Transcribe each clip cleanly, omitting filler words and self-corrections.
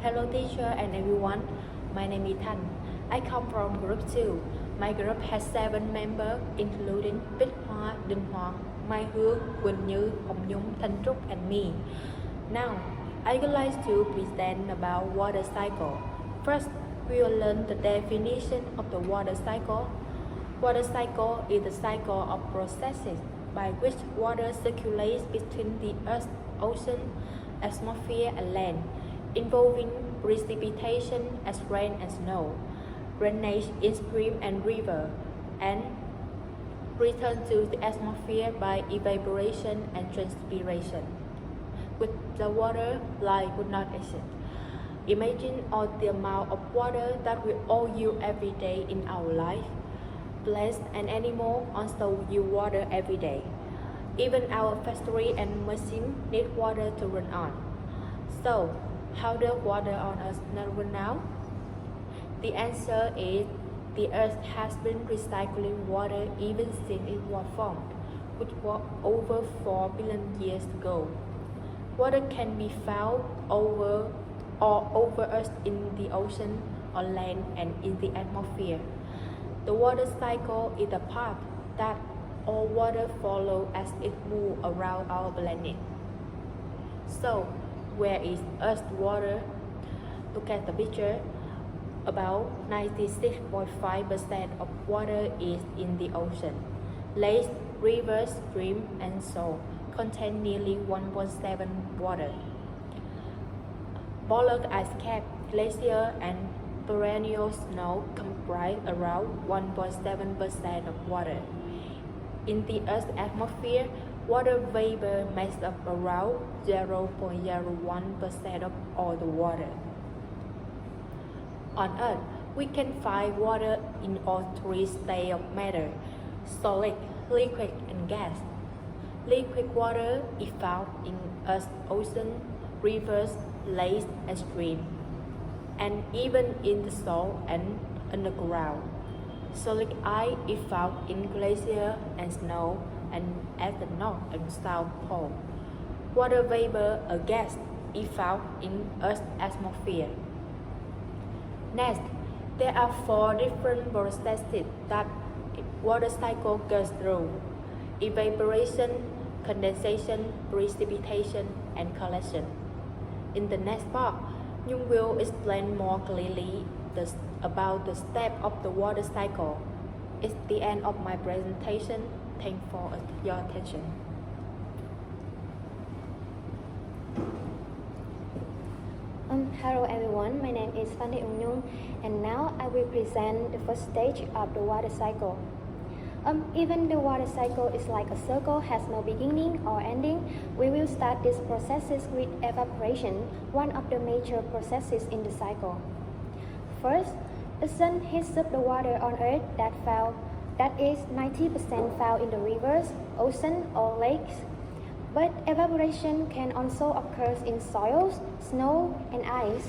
Hello teacher and everyone, my name is Thanh. I come from group 2. My group has 7 members including Bích Hoa, Đình Hoàng, Mai Hương, Quỳnh Như, Hồng Nhung, Thanh Trúc and me. Now, I would like to present about water cycle. First, we will learn the definition of the water cycle. Water cycle is the cycle of processes by which water circulates between the Earth's ocean, atmosphere and land, involving precipitation as rain and snow, drainage in stream and river, and return to the atmosphere by evaporation and transpiration. With the water, life would not exist. Imagine all the amount of water that we all use every day in our life. Plants and animals also use water every day. Even our factory and machine need water to run on. So, how does water on Earth not run out? The answer is the Earth has been recycling water even since it was formed, which was over 4 billion years ago. Water can be found over Earth in the ocean, on land, and in the atmosphere. The water cycle is the path that all water follows as it moves around our planet. So, where is Earth's water? Look at the picture. About 96.5% of water is in the ocean. Lakes, rivers, streams, and so contain nearly 1.7 water. Polar ice cap, glacier, and perennial snow comprise around 1.7% of water. In the Earth's atmosphere, water vapor makes up around 0.01% of all the water. On Earth, we can find water in all 3 states of matter: solid, liquid, and gas. Liquid water is found in Earth's ocean, rivers, lakes, and streams, and even in the soil and underground. Solid ice is found in glacier and snow and at the North and South Pole. Water vapor, a gas, is found in Earth's atmosphere. Next, there are 4 different processes that water cycle goes through: evaporation, condensation, precipitation, and collection. In the next part, Nhung will explain more clearly about the steps of the water cycle. It's the end of my presentation. Thanks for your attention. Hello everyone, my name is Phan Thị Nhung, and now I will present the first stage of the water cycle. Even the water cycle is like a circle, has no beginning or ending, we will start these processes with evaporation, one of the major processes in the cycle. First, the sun heats up the water on Earth that is 90% found in the rivers, ocean, or lakes. But evaporation can also occur in soils, snow, and ice.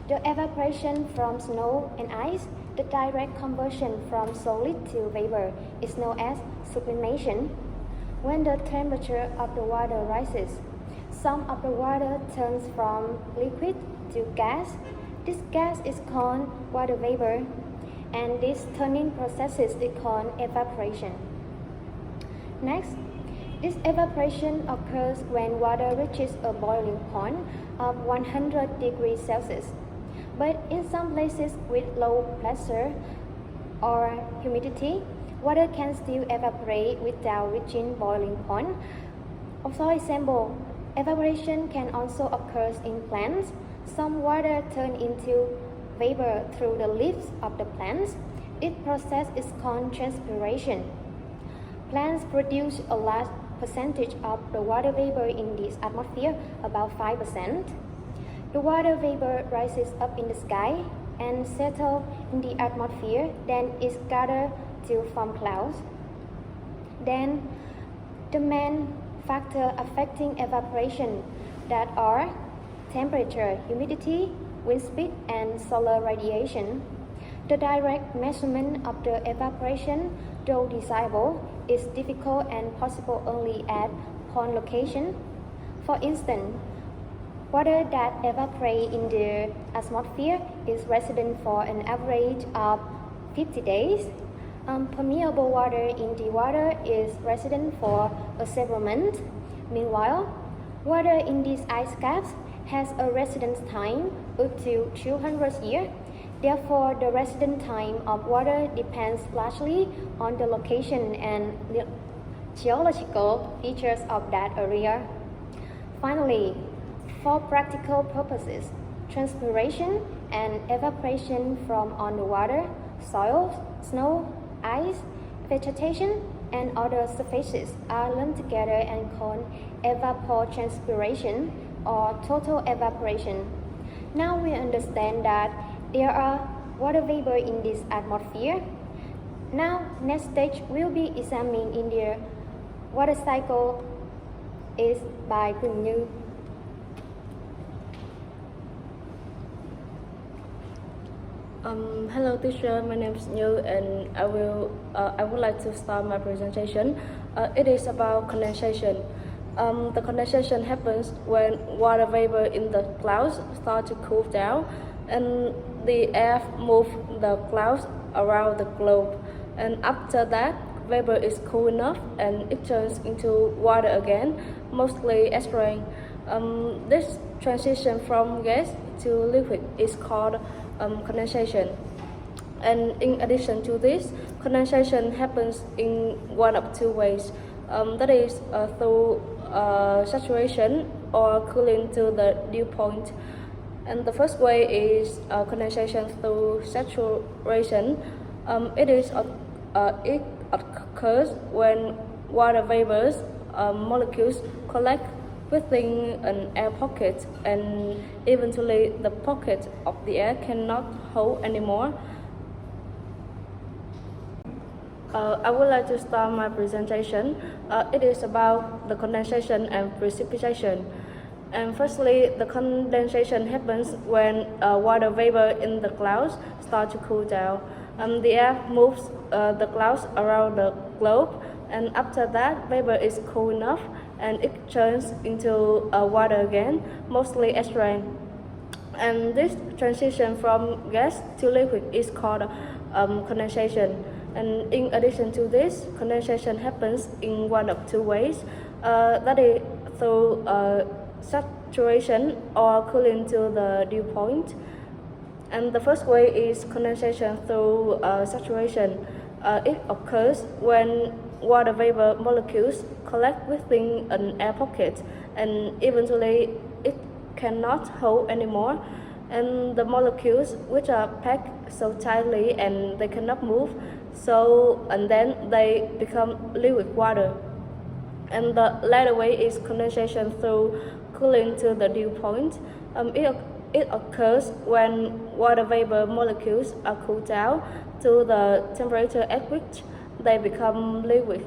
The evaporation from snow and ice, the direct conversion from solid to vapor, is known as sublimation. When the temperature of the water rises, some of the water turns from liquid to gas. This gas is called water vapor, and this turning process is called evaporation. Next, this evaporation occurs when water reaches a boiling point of 100 degrees Celsius. But in some places with low pressure or humidity, water can still evaporate without reaching boiling point. For example, evaporation can also occur in plants. Some water turns into vapor through the leaves of the plants. This process is called transpiration. Plants produce a large percentage of the water vapor in this atmosphere, about 5%. The water vapor rises up in the sky and settles in the atmosphere, then is gathered to form clouds. Then, the main factors affecting evaporation that are temperature, humidity, wind speed, and solar radiation. The direct measurement of the evaporation, though desirable, is difficult and possible only at point location. For instance, Water that evaporates in the atmosphere is resident for an average of 50 days. Permeable water in the water is resident for several months. Meanwhile, water in these ice caps has a residence time up to 200 years. Therefore, the residence time of water depends largely on the location and geological features of that area. Finally, for practical purposes, transpiration and evaporation from underwater, soil, snow, ice, vegetation, and other surfaces are lumped together and called evapotranspiration or total evaporation. Now we understand that there are water vapor in this atmosphere. Now, next stage will be examined in the water cycle is by Nguyễn. Hello teacher, my name is Như and I would like to start my presentation. It is about condensation. The condensation happens when water vapor in the clouds start to cool down and the air moves the clouds around the globe, and after that vapor is cool enough and it turns into water again, mostly as rain. This transition from gas to liquid is called condensation. And in addition to this, condensation happens in one of two ways. That is through saturation or cooling to the dew point. And the first way is condensation through saturation. It occurs when water vapors molecules collect within an air pocket, and eventually the pocket of the air cannot hold anymore. I would like to start my presentation. It is about the condensation and precipitation. And firstly, the condensation happens when water vapor in the clouds start to cool down. The air moves the clouds around the globe, and after that, vapor is cool enough and it turns into water again, mostly as rain. And this transition from gas to liquid is called condensation. And in addition to this, condensation happens in one of two ways. That is through saturation or cooling to the dew point. And the first way is condensation through saturation. It occurs when water vapor molecules collect within an air pocket, and eventually it cannot hold anymore, and the molecules which are packed so tightly and they cannot move, and then they become liquid water. And the latter way is condensation through cooling to the dew point. It occurs when water vapor molecules are cooled down to the temperature at which they become liquid.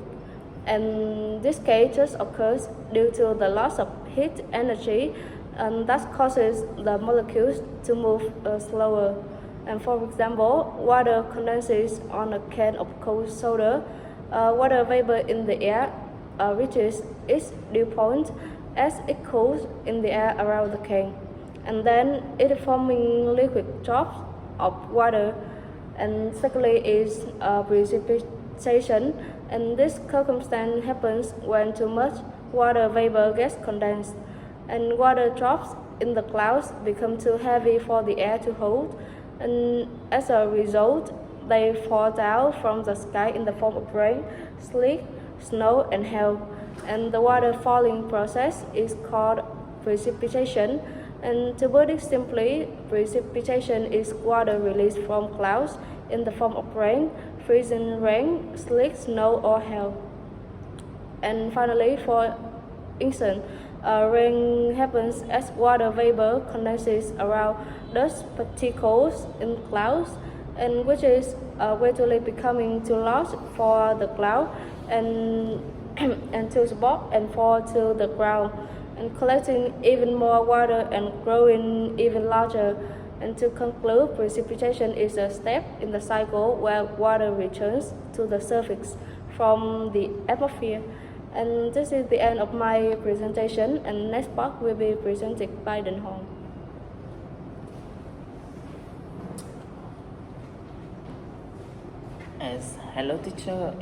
And this case just occurs due to the loss of heat energy, and that causes the molecules to move slower. And for example, water condenses on a can of cold soda. Water vapor in the air reaches its dew point as it cools in the air around the can, and then it is forming liquid drops of water. And secondly is precipitation, and this circumstance happens when too much water vapor gets condensed, and water drops in the clouds become too heavy for the air to hold, and as a result they fall down from the sky in the form of rain, sleet, snow, and hail. And the water falling process is called precipitation. And to put it simply, precipitation is water released from clouds in the form of rain, freezing rain, sleet, snow, or hail. And finally, for instance, rain happens as water vapor condenses around dust particles in clouds, and which is gradually becoming too large for the cloud and to spot and fall to the ground, and collecting even more water and growing even larger. And to conclude, precipitation is a step in the cycle where water returns to the surface from the atmosphere. And this is the end of my presentation, and next part will be presented by Đình Hoàng. As hello teacher,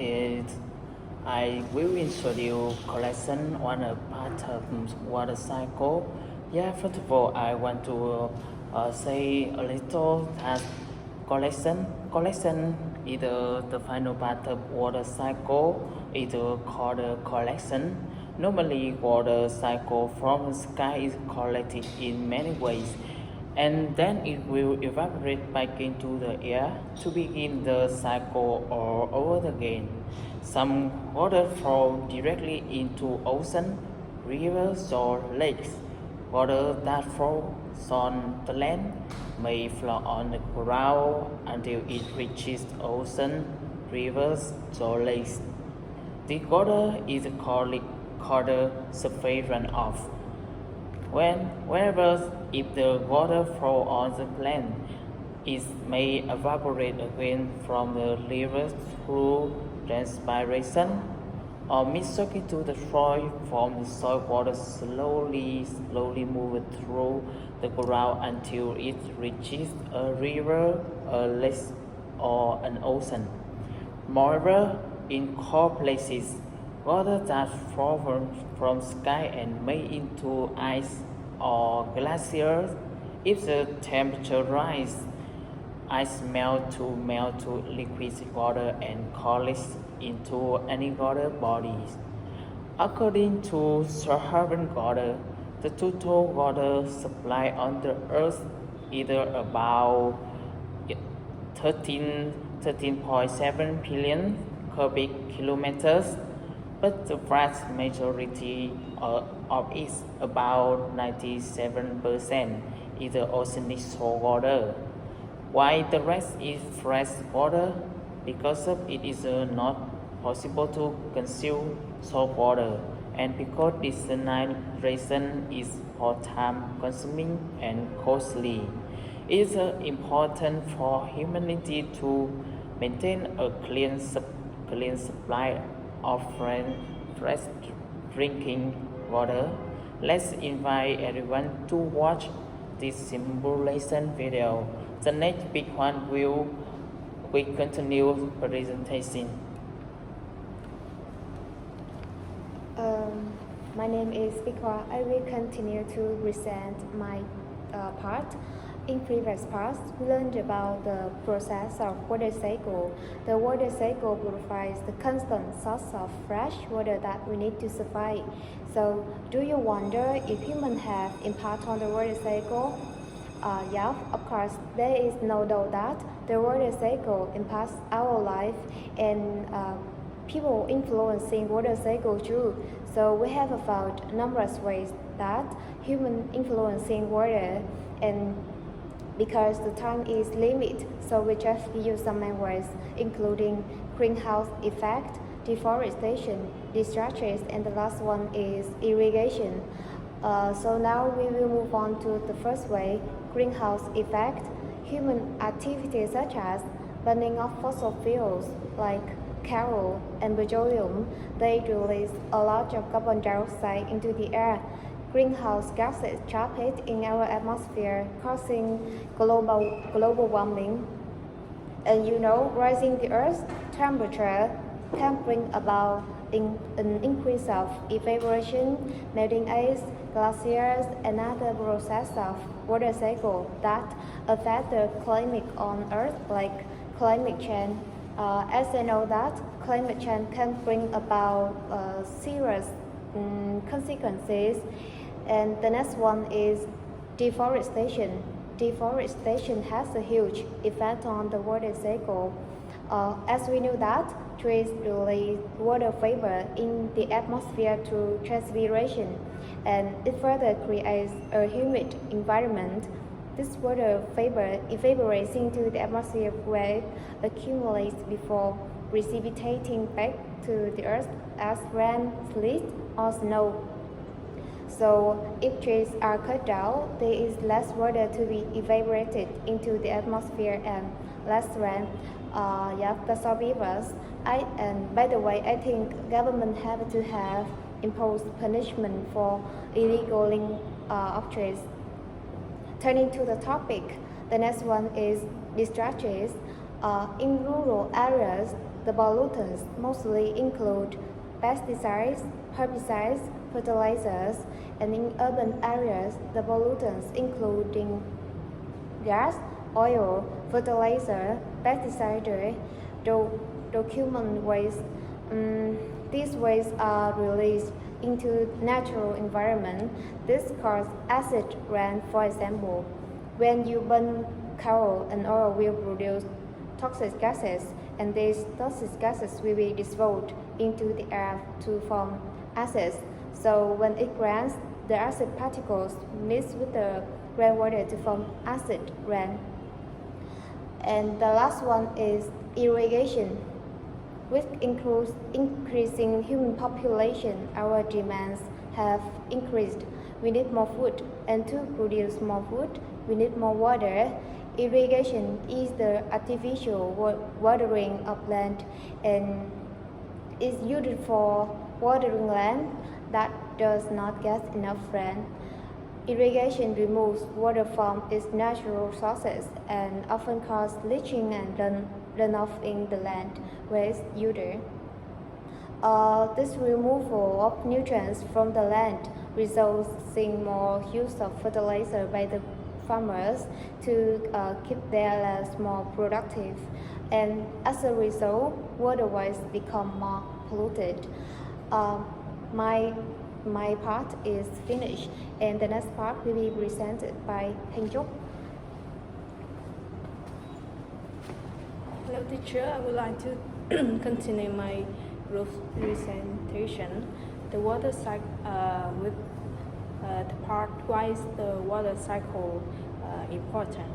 I will introduce collection on a part of water cycle. Yeah, first of all, I want to say a little that collection is the final part of water cycle, is called a collection. Normally, water cycle from the sky is collected in many ways, and then it will evaporate back into the air to begin the cycle all over again. Some water flow directly into ocean, rivers or lakes. Water that flows on the land may flow on the ground until it reaches ocean, rivers or lakes. The water is called surface runoff. Whenever if the water flow on the land, it may evaporate again from the rivers through transpiration or mixture into the soil. From the soil, water slowly moves through the ground until it reaches a river, a lake, or an ocean. Moreover, in cold places, water that falls from sky and made into ice or glaciers. If the temperature rises, ice melt to liquid water and collects into any water bodies. According to Saharan water, the total water supply on the earth is about 13.7 billion cubic kilometers, but the vast majority of it, about 97%, is oceanic salt water, while the rest is fresh water. Because of it is not possible to consume salt water, and because desalination is for time consuming and costly, it is important for humanity to maintain a clean supply of fresh drinking water. Let's invite everyone to watch this simulation video. The next big one will continue presentation. My name is Bikwa. I will continue to present my part. In previous parts, we learned about the process of water cycle. The water cycle provides the constant source of fresh water that we need to survive. So, do you wonder if humans have impact on the water cycle? Yeah, of course, there is no doubt that the water cycle impacts our life, and people influencing water cycle too. So we have found numerous ways that human influencing water, and because the time is limited, so we just use some main ways, including greenhouse effect, deforestation, discharges, and the last one is irrigation. So now we will move on to the first way, greenhouse effect. Human activities such as burning of fossil fuels like coal and petroleum, they release a lot of carbon dioxide into the air. Greenhouse gases trapped in our atmosphere, causing global warming. And rising the Earth's temperature can bring about an increase of evaporation, melting ice, glaciers, and other processes of water cycle that affect the climate on Earth, like climate change. As I know that climate change can bring about serious consequences. And the next one is deforestation. Deforestation has a huge effect on the water cycle. As we know that trees release water vapor in the atmosphere through transpiration, and it further creates a humid environment. This water vapor evaporates into the atmosphere where it accumulates before precipitating back to the earth as rain, sleet, or snow. So if trees are cut down, there is less water to be evaporated into the atmosphere, and less rain, that's all rivers. And by the way, I think government have to have imposed punishment for illegal of trees. Turning to the topic, the next one is discharges. In rural areas, the pollutants mostly include pesticides, herbicides, fertilizers, and in urban areas, the pollutants including gas, oil, fertilizer, pesticide, document waste. These wastes are released into natural environment. This causes acid rain, for example. When you burn coal and oil will produce toxic gases, and these toxic gases will be dissolved into the air to form acids. So when it rains, the acid particles mix with the rainwater to form acid rain. And the last one is irrigation, which includes increasing human population. Our demands have increased. We need more food, and to produce more food, we need more water. Irrigation is the artificial watering of land and is used for watering land that does not get enough rain. Irrigation removes water from its natural sources and often causes leaching and runoff in the land where it's used. This removal of nutrients from the land results in more use of fertilizer by the farmers to keep their lands more productive, and as a result, waterways become more polluted. My part is finished, and the next part will be presented by Thanh Trúc. Hello teacher, I would like to continue my group presentation. The water cycle with the part why is the water cycle important.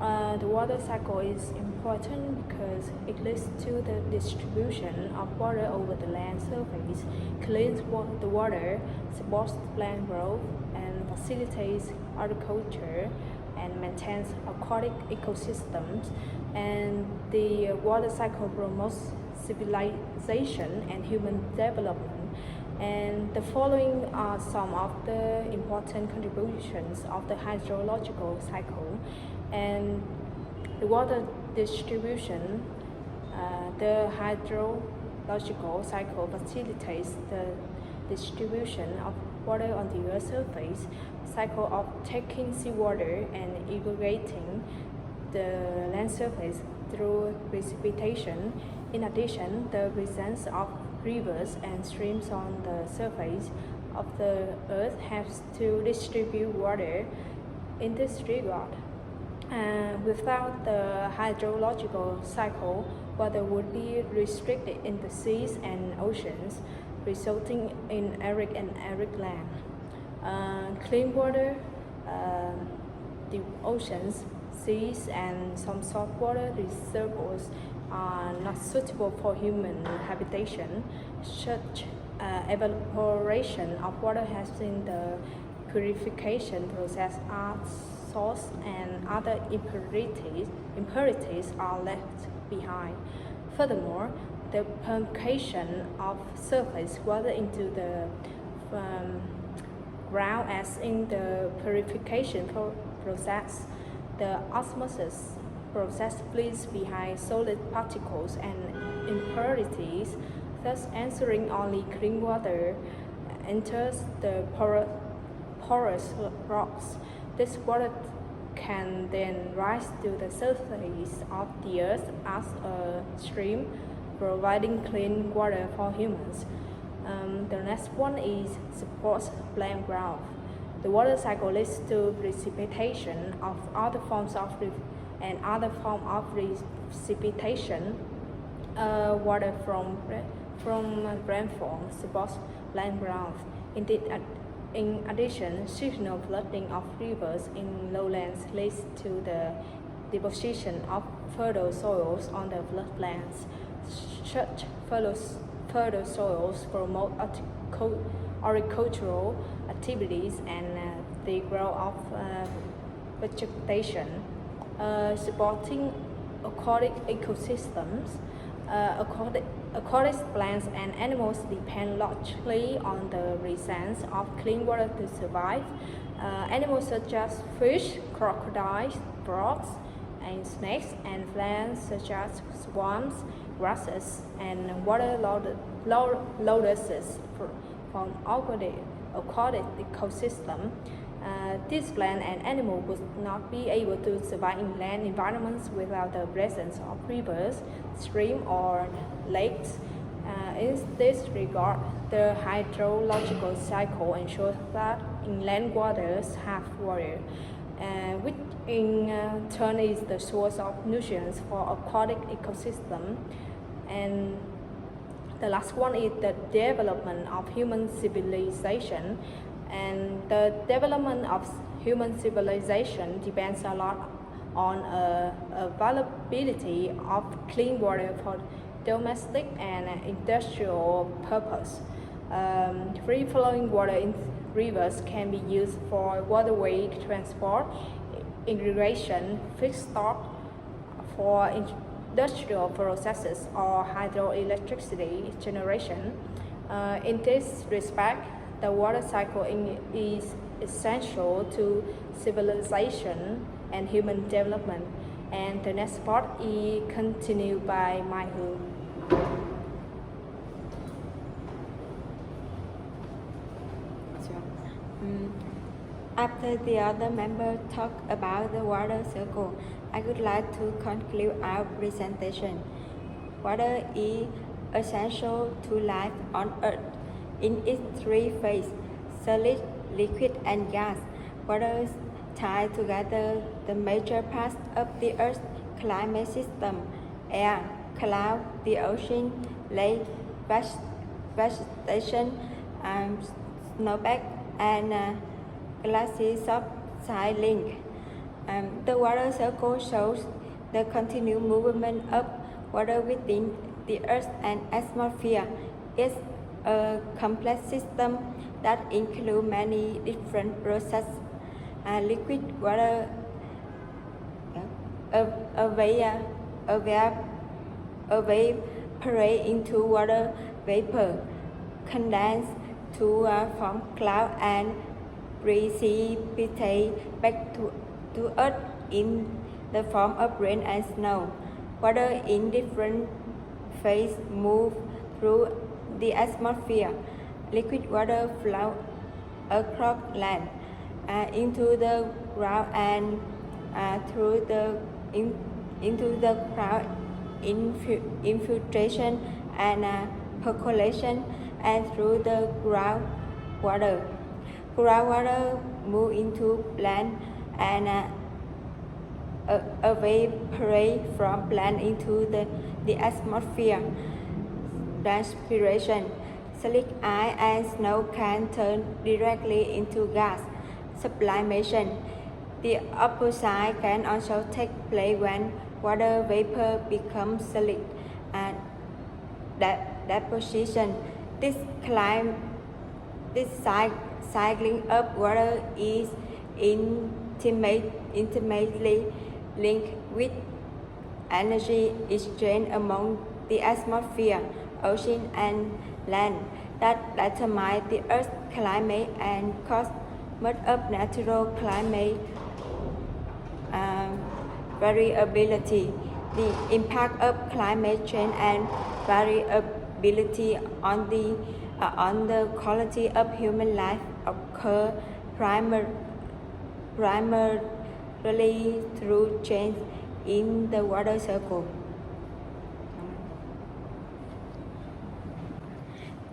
The water cycle is important because it leads to the distribution of water over the land surface, cleans the water, supports plant growth, and facilitates agriculture and maintains aquatic ecosystems. And the water cycle promotes civilization and human development. And the following are some of the important contributions of the hydrological cycle. And the water distribution, the hydrological cycle facilitates the distribution of water on the Earth's surface, cycle of taking seawater and irrigating the land surface through precipitation. In addition, the presence of rivers and streams on the surface of the earth helps to distribute water in this regard. Without the hydrological cycle, water would be restricted in the seas and oceans, resulting in arid and arid land. Clean water, the oceans, seas, and some saltwater reservoirs are not suitable for human habitation. Such evaporation of water has in the purification process are source and other impurities are left behind. Furthermore, the permeation of surface water into the ground as in the purification process, the osmosis process leaves behind solid particles and impurities, thus ensuring only clean water enters the porous rocks. This water can then rise to the surface of the earth as a stream, providing clean water for humans. The next one is supports plant growth. The water cycle leads to precipitation of other forms of precipitation. Water from rainfall supports plant growth. Indeed, in addition, seasonal flooding of rivers in lowlands leads to the deposition of fertile soils on the floodlands. Such fertile soils promote agricultural activities and the growth of vegetation, supporting aquatic ecosystems. Aquatic plants and animals depend largely on the presence of clean water to survive. Animals such as fish, crocodiles, frogs, and snakes, and plants such as swamps, grasses, and water lotuses from aquatic ecosystem. These plants and animals would not be able to survive in land environments without the presence of rivers, streams, or lakes. In this regard, the hydrological cycle ensures that inland waters have water, which in turn is the source of nutrients for aquatic ecosystem. And the last one is the development of human civilization. And the development of human civilization depends a lot on availability of clean water for domestic and industrial purpose. Free-flowing water in rivers can be used for waterway transport, irrigation, feedstock for industrial processes, or hydroelectricity generation. In this respect, the water cycle is essential to civilization and human development. And the next part is continued by Mai Hương. After the other members talk about the water cycle, I would like to conclude our presentation. Water is essential to life on Earth. In its three phases, solid, liquid, and gas, water ties together the major parts of the Earth's climate system: air, cloud, the ocean, lake, vegetation, snowpack, and glacier subside link. The water cycle shows the continued movement of water within the Earth and atmosphere. It's a complex system that includes many different processes. Liquid water evaporate into water vapor, condense to form cloud, and precipitate back to Earth in the form of rain and snow. Water in different phases move through the atmosphere. Liquid water flows across land, into the ground, and into the ground infiltration and percolation, and through the groundwater. Groundwater move into plant and evaporate from plant into the atmosphere. Transpiration, slick ice and snow can turn directly into gas. Sublimation, the opposite can also take place when water vapor becomes solid. And deposition, this cycling of water is intimately linked with energy exchange among the atmosphere, ocean, and land that determine the Earth's climate and cause much of natural climate variability. The impact of climate change and variability on the quality of human life occur primarily through change in the water cycle.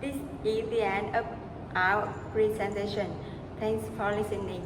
This is the end of our presentation. Thanks for listening.